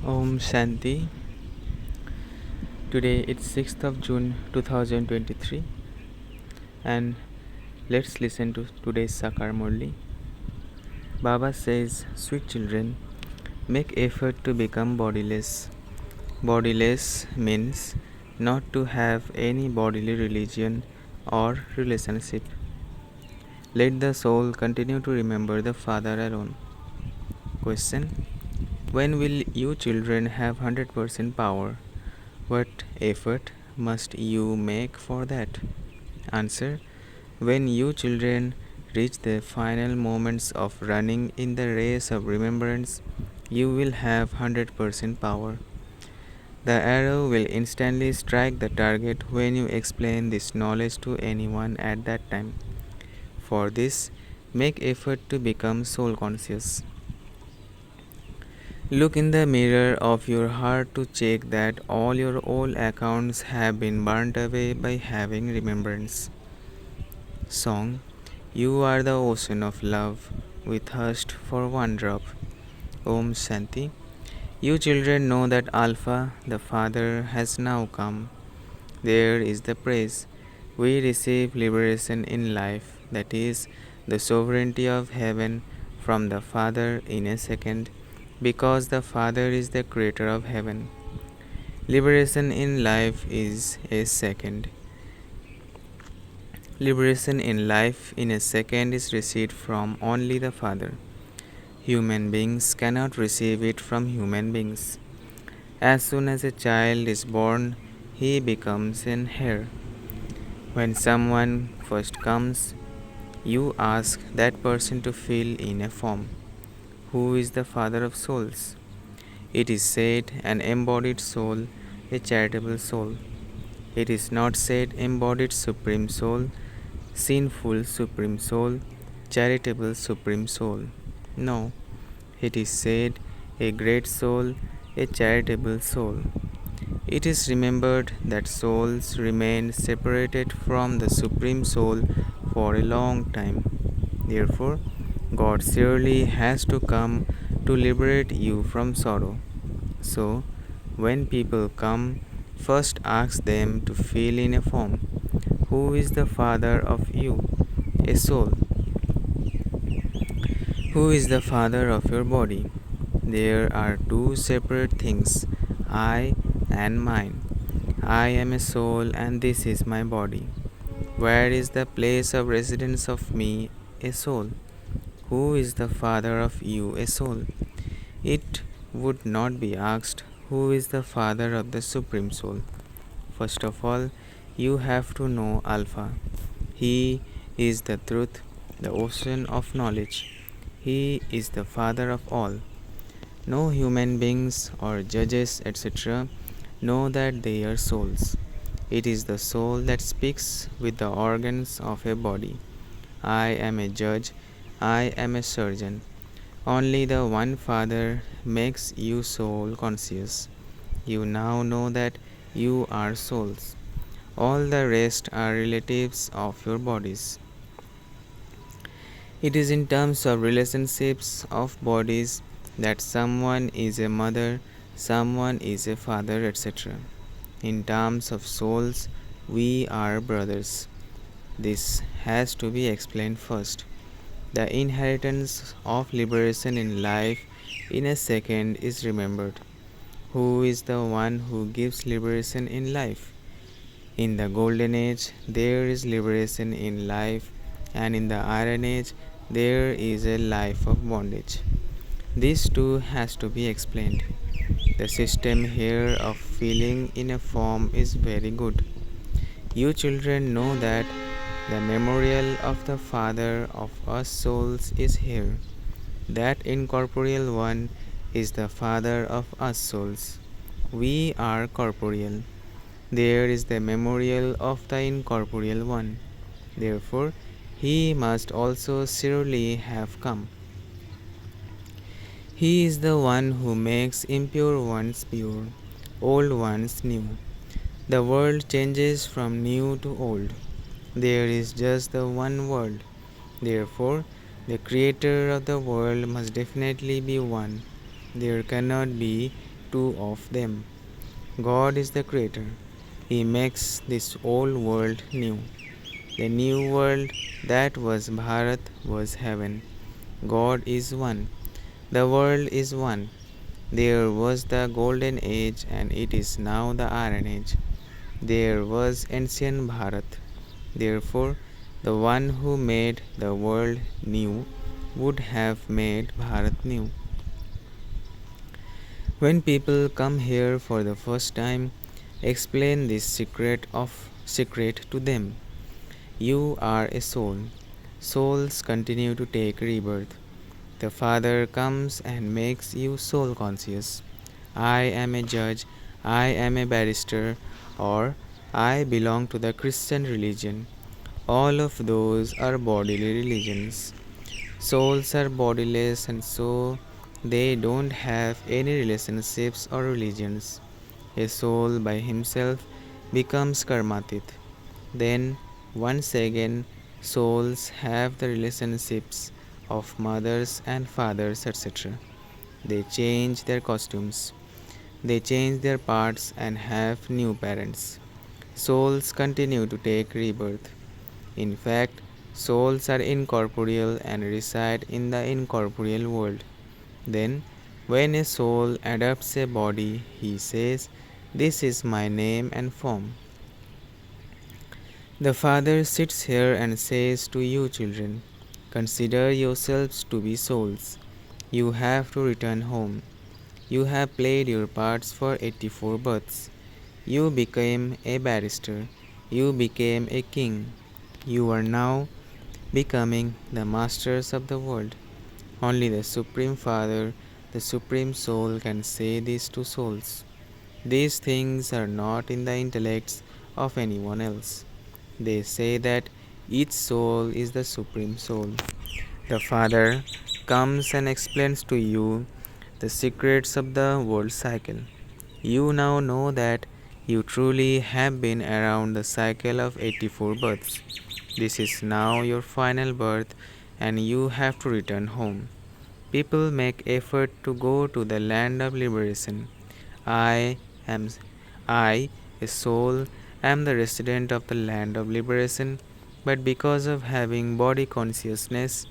Om Shanti. Today it's 6th of June 2023 and let's listen to today's Sakar Murli. Baba says, sweet children, make effort to become bodiless. Bodiless means not to have any bodily religion or relationship. Let the soul continue to remember the Father alone. Question: when will you children have 100% power? What effort must you make for that? Answer: when you children reach the final moments of running in the race of remembrance, you will have 100% power. The arrow will instantly strike the target when you explain this knowledge to anyone at that time. For this, make effort to become soul conscious. Look in the mirror of your heart to check that all your old accounts have been burnt away by having remembrance. Song: you are the ocean of love, we thirst for one drop. Om Shanti. You children know that Alpha, the Father, has now come. There is the praise. We receive liberation in life, that is, the sovereignty of heaven from the Father in a second, because the Father is the creator of heaven. Liberation in life is a second. Liberation in life in a second is received from only the Father. Human beings cannot receive it from human beings. As soon as a child is born, he becomes an heir. When someone first comes, you ask that person to fill in a form. Who is the Father of souls? It is said an embodied soul, a charitable soul. It is not said embodied Supreme Soul, sinful Supreme Soul, charitable Supreme Soul. No, it is said a great soul, a charitable soul. It is remembered that souls remain separated from the Supreme Soul for a long time. Therefore, God surely has to come to liberate you from sorrow. So, when people come, first ask them to fill in a form. Who is the Father of you? A soul. Who is the Father of your body? There are two separate things, I and mine. I am a soul and this is my body. Where is the place of residence of me, a soul? Who is the Father of you, a soul? It would not be asked, who is the Father of the Supreme Soul? First of all, you have to know Alpha. He is the truth, the ocean of knowledge. He is the Father of all. No human beings or judges, etc., know that they are souls. It is the soul that speaks with the organs of a body. I am a judge, I am a surgeon. Only the one Father makes you soul conscious. You now know that you are souls. All the rest are relatives of your bodies. It is in terms of relationships of bodies that someone is a mother, someone is a father, etc. In terms of souls, we are brothers. This has to be explained first. The inheritance of liberation in life in a second is remembered. Who is the one who gives liberation in life? In the golden age, there is liberation in life, and in the iron age, there is a life of bondage. This too has to be explained. The system here of feeling in a form is very good. You children know that the memorial of the Father of us souls is here. That incorporeal one is the Father of us souls. We are corporeal. There is the memorial of the incorporeal one. Therefore, he must also surely have come. He is the one who makes impure ones pure, old ones new. The world changes from new to old. There is just the one world. Therefore, the creator of the world must definitely be one. There cannot be two of them. God is the creator. He makes this old world new. The new world that was Bharat was heaven. God is one. The world is one. There was the golden age and it is now the iron age. There was ancient Bharat. Therefore, the one who made the world new would have made Bharat new. When people come here for the first time, explain this secret to them. You are a soul. Souls continue to take rebirth. The Father comes and makes you soul conscious. I am a judge, I am a barrister, or I belong to the Christian religion. All of those are bodily religions. Souls are bodiless and so they don't have any relationships or religions. A soul by himself becomes karmatit. Then, once again, souls have the relationships of mothers and fathers, etc. They change their costumes. They change their parts and have new parents. Souls continue to take rebirth. In fact, souls are incorporeal and reside in the incorporeal world. Then, when a soul adopts a body, he says, "This is my name and form." The Father sits here and says to you, children, consider yourselves to be souls. You have to return home. You have played your parts for 84 births. You became a barrister. You became a king. You are now becoming the masters of the world. Only the Supreme Father, the Supreme Soul, can say this to souls. These things are not in the intellects of anyone else. They say that each soul is the Supreme Soul. The Father comes and explains to you the secrets of the world cycle. You now know that you truly have been around the cycle of 84 births. This is now your final birth and you have to return home. People make effort to go to the land of liberation. I am I, a soul, am the resident of the land of liberation, but because of having body consciousness,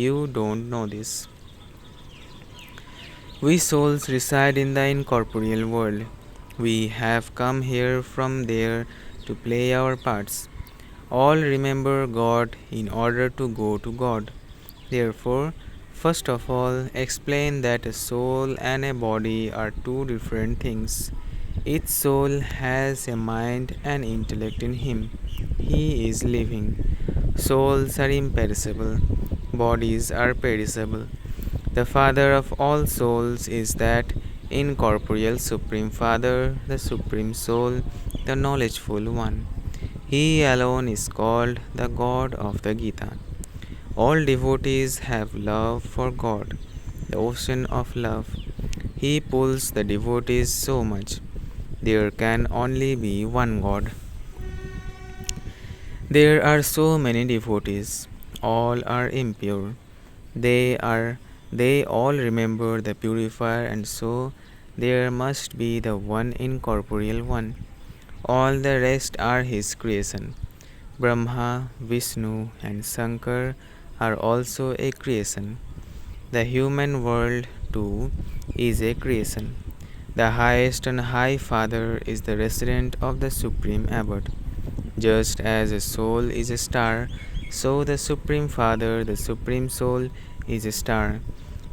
you don't know this. We souls reside in the incorporeal world. We have come here from there to play our parts. All remember God in order to go to God. Therefore, first of all, explain that a soul and a body are two different things. Each soul has a mind and intellect in him. He is living. Souls are imperishable. Bodies are perishable. The Father of all souls is that incorporeal Supreme Father, the Supreme Soul, the Knowledgeful One. He alone is called the God of the Gita. All devotees have love for God, the ocean of love. He pulls the devotees so much. There can only be one God. There are so many devotees. All are impure. They all remember the purifier and so there must be the one incorporeal one. All the rest are his creation. Brahma, Vishnu and Sakar are also a creation. The human world too is a creation. The highest and high Father is the resident of the Supreme Abbot. Just as a soul is a star, so the Supreme Father, the Supreme Soul, is a star.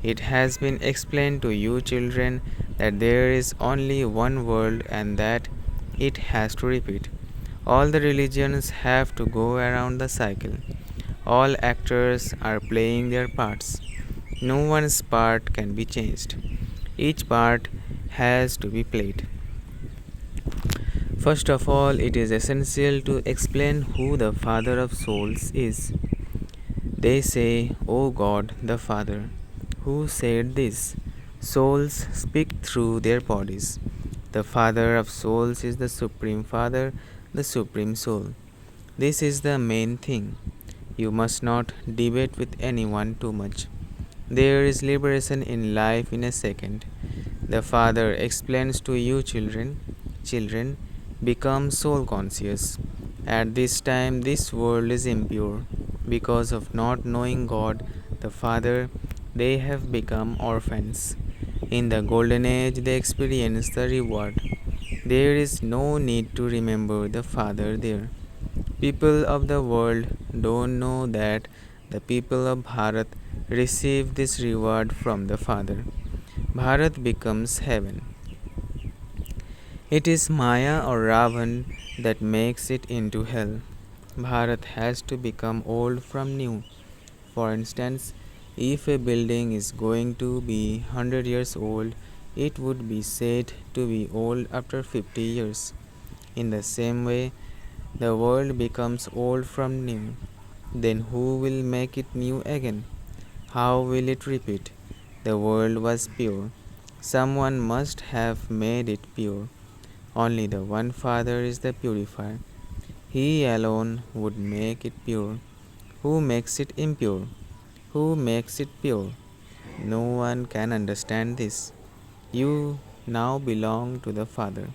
It has been explained to you, children, that there is only one world and that it has to repeat. All the religions have to go around the cycle. All actors are playing their parts. No one's part can be changed. Each part has to be played. First of all, it is essential to explain who the Father of souls is. They say, "O God, the Father." Who said this? Souls speak through their bodies. The Father of souls is the Supreme Father, the Supreme Soul. This is the main thing. You must not debate with anyone too much. There is liberation in life in a second. The Father explains to you, children, become soul conscious. At this time, this world is impure. Because of not knowing God, the Father, they have become orphans. In the golden age, they experience the reward. There is no need to remember the Father there. People of the world don't know that the people of Bharat receive this reward from the Father. Bharat becomes heaven. It is Maya or Ravan that makes it into hell. Bharat has to become old from new. For instance, if a building is going to be 100 years old, it would be said to be old after 50 years. In the same way, the world becomes old from new. Then who will make it new again? How will it repeat? The world was pure. Someone must have made it pure. Only the one Father is the purifier. He alone would make it pure. Who makes it impure? Who makes it pure? No one can understand this. You now belong to the Father.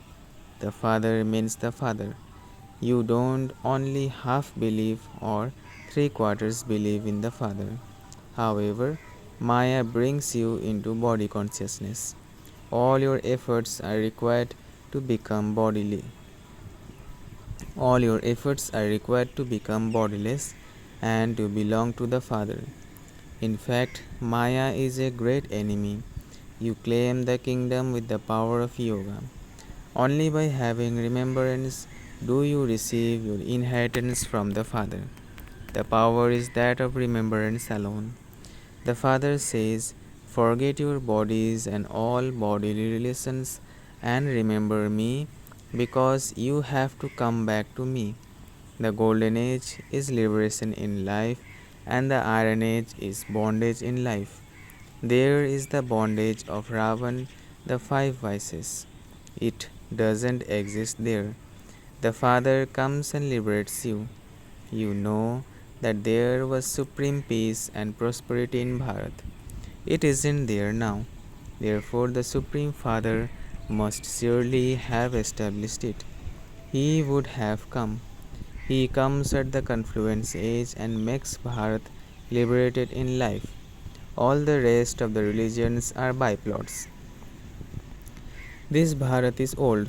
The Father means the Father. You don't only half believe or three quarters believe in the Father. However, Maya brings you into body consciousness. All your efforts are required to become bodily. All your efforts are required to become bodiless and to belong to the Father. In fact, Maya is a great enemy. You claim the kingdom with the power of yoga. Only by having remembrance do you receive your inheritance from the Father. The power is that of remembrance alone. The Father says, forget your bodies and all bodily relations and remember me because you have to come back to me. The golden age is liberation in life and the iron age is bondage in life. There is the bondage of Ravan, the five vices. It doesn't exist there. The Father comes and liberates you. You know that there was supreme peace and prosperity in Bharat. It isn't there now. Therefore, the Supreme Father must surely have established it. He would have come. He comes at the confluence age and makes Bharat liberated in life. All the rest of the religions are byplots. This Bharat is old.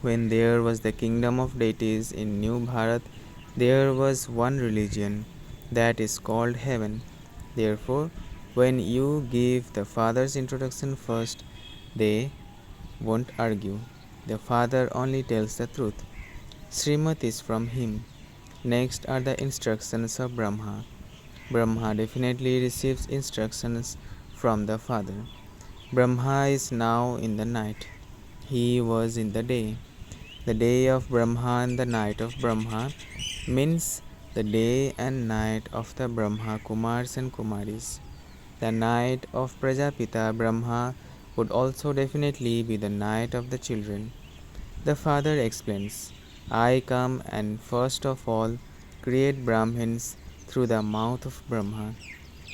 When there was the kingdom of deities in New Bharat, there was one religion that is called heaven. Therefore, when you give the Father's introduction first, they won't argue. The Father only tells the truth. Srimad is from him. Next are the instructions of Brahma. Brahma definitely receives instructions from the Father. Brahma is now in the night. He was in the day. The day of Brahma and the night of Brahma means the day and night of the Brahma Kumars and Kumaris. The night of Prajapita Brahma would also definitely be the night of the children. The Father explains, I come and first of all create Brahmins through the mouth of Brahma.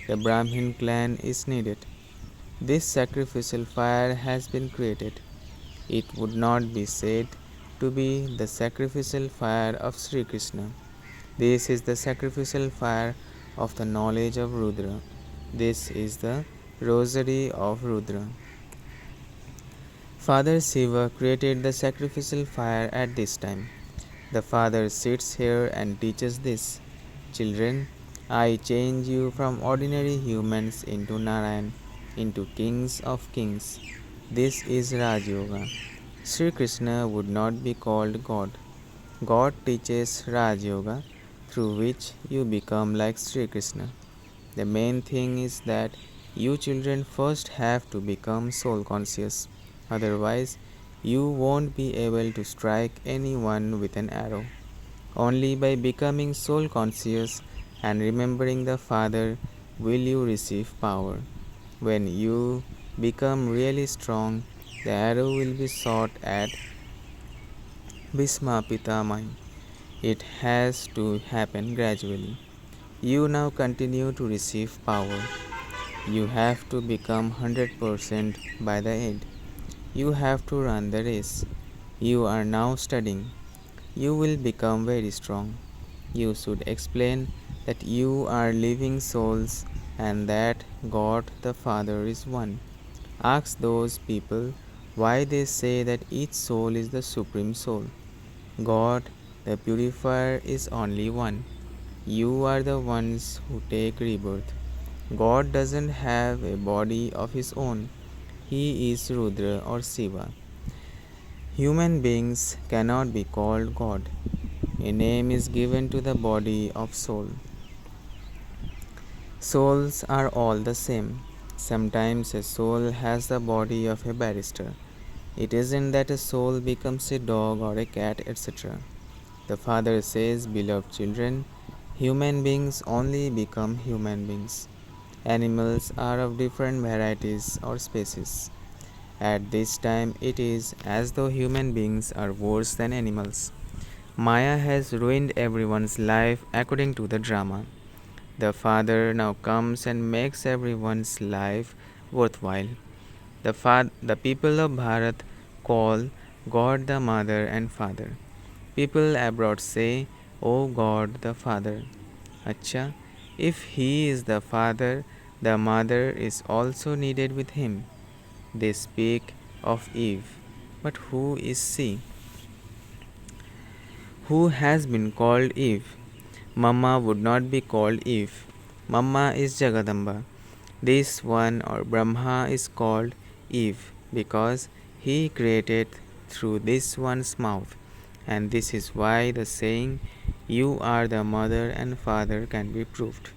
The Brahmin clan is needed. This sacrificial fire has been created. It would not be said to be the sacrificial fire of Sri Krishna. This is the sacrificial fire of the knowledge of Rudra. This is the rosary of Rudra. Father Shiva created the sacrificial fire at this time. The Father sits here and teaches this. Children, I change you from ordinary humans into Narayan, into kings of kings. This is Raj Yoga. Sri Krishna would not be called God. God teaches Raj Yoga, through which you become like Sri Krishna. The main thing is that you children first have to become soul conscious. Otherwise, you won't be able to strike anyone with an arrow. Only by becoming soul conscious and remembering the Father will you receive power. When you become really strong, the arrow will be shot at Bhisma Pitamahi. It has to happen gradually. You now continue to receive power. You have to become 100% by the end. You have to run the race. You are now studying. You will become very strong. You should explain that you are living souls and that God the Father is one. Ask those people why they say that each soul is the supreme soul. God, the purifier, is only one. You are the ones who take rebirth. God doesn't have a body of his own. He is Rudra or Shiva. Human beings cannot be called God. A name is given to the body of soul. Souls are all the same. Sometimes a soul has the body of a barrister. It isn't that a soul becomes a dog or a cat, etc. The Father says, beloved children, human beings only become human beings. Animals are of different varieties or species. At this time, it is as though human beings are worse than animals. Maya has ruined everyone's life according to the drama. The Father now comes and makes everyone's life worthwhile. The people of Bharat call God the Mother and Father. People abroad say, O God the Father. Achcha, if He is the Father, the Mother is also needed with Him. They speak of Eve. But who is she? Who has been called Eve? Mama would not be called Eve. Mama is Jagadamba. This one or Brahma is called Eve because he created through this one's mouth. And this is why the saying, You are the mother and father, can be proved.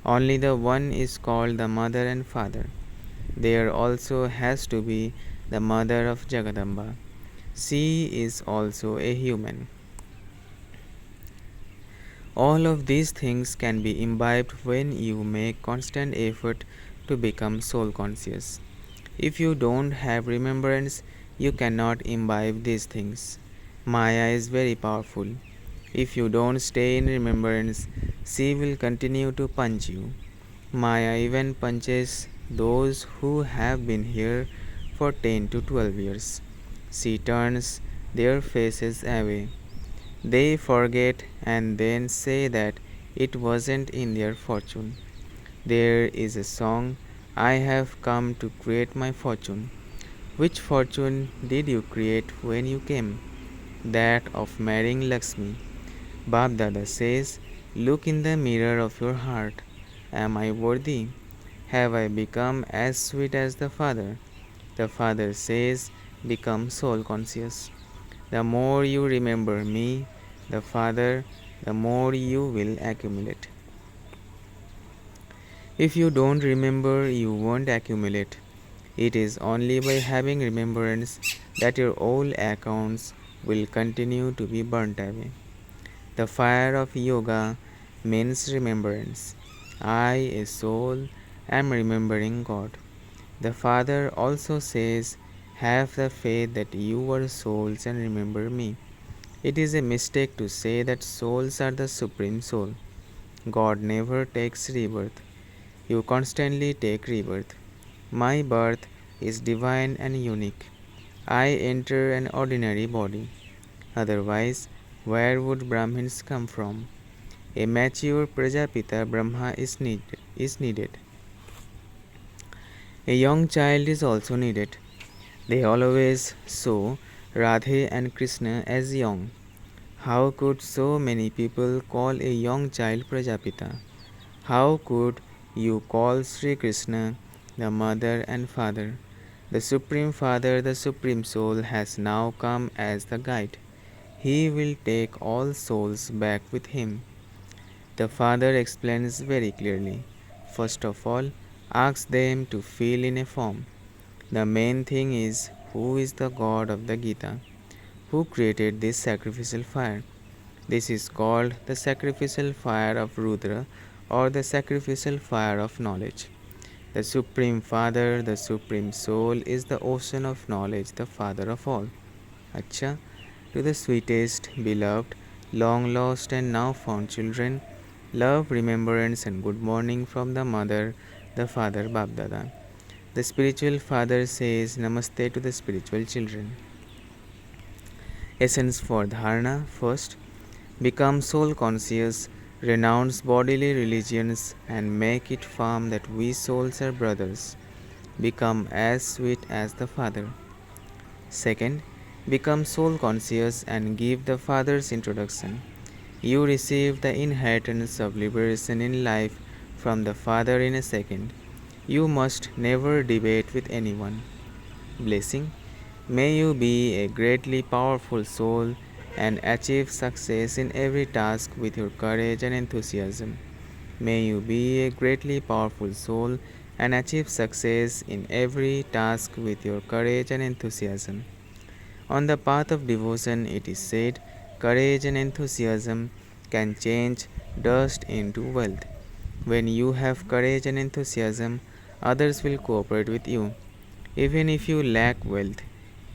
Only the one is called the mother and father. There also has to be the mother of Jagadamba. She is also a human. All of these things can be imbibed when you make constant effort to become soul conscious. If you don't have remembrance, you cannot imbibe these things. Maya is very powerful. If you don't stay in remembrance, she will continue to punch you. Maya even punches those who have been here for 10 to 12 years. She turns their faces away. They forget and then say that it wasn't in their fortune. There is a song, I have come to create my fortune. Which fortune did you create when you came? That of marrying Lakshmi. BapDada says, Look in the mirror of your heart. Am I worthy? Have I become as sweet as the Father? The Father says, Become soul conscious. The more you remember me, the Father, the more you will accumulate. If you don't remember, you won't accumulate. It is only by having remembrance that your old accounts will continue to be burnt away. The fire of yoga means remembrance. I, a soul, am remembering God. The Father also says, Have the faith that you are souls and remember me. It is a mistake to say that souls are the supreme soul. God never takes rebirth. You constantly take rebirth. My birth is divine and unique. I enter an ordinary body. Otherwise, where would Brahmins come from? A mature Prajapita Brahma is needed. A young child is also needed. They always show Radhe and Krishna as young. How could so many people call a young child Prajapita? How could you call Sri Krishna the mother and father? The Supreme Father, the Supreme Soul, has now come as the guide. He will take all souls back with him. The Father explains very clearly. First of all, ask them to fill in a form. The main thing is, who is the God of the Gita? Who created this sacrificial fire? This is called the sacrificial fire of Rudra or the sacrificial fire of knowledge. The Supreme Father, the Supreme Soul, is the ocean of knowledge, the Father of all. Achcha, to the sweetest, beloved, long lost and now found children, love, remembrance, and good morning from the Mother, the Father, BapDada. The spiritual father says namaste to the spiritual children. Essence for dharana. First, become soul conscious, renounce bodily religions, and make it firm that we souls are brothers. Become as sweet as the Father. Second, become soul conscious and give the Father's introduction. You receive the inheritance of liberation in life from the Father in a second. You must never debate with anyone. Blessing. May you be a greatly powerful soul and achieve success in every task with your courage and enthusiasm. May you be a greatly powerful soul and achieve success in every task with your courage and enthusiasm. On the path of devotion, it is said, courage and enthusiasm can change dust into wealth. When you have courage and enthusiasm, others will cooperate with you. Even if you lack wealth,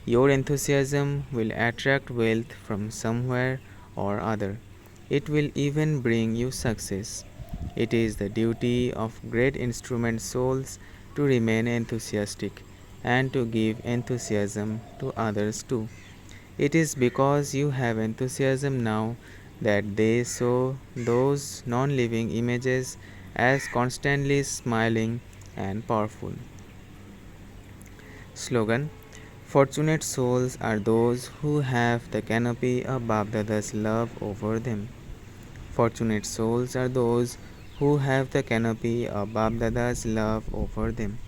your enthusiasm will attract wealth from somewhere or other. It will even bring you success. It is the duty of great instrument souls to remain enthusiastic and to give enthusiasm to others too. It is because you have enthusiasm now that they saw those non living images as constantly smiling and powerful. Slogan. Fortunate souls are those who have the canopy of BapDada's love over them. Fortunate souls are those who have the canopy of BapDada's love over them.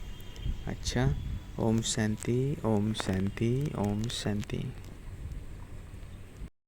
Achcha. Om Shanti, Om Shanti, Om Shanti.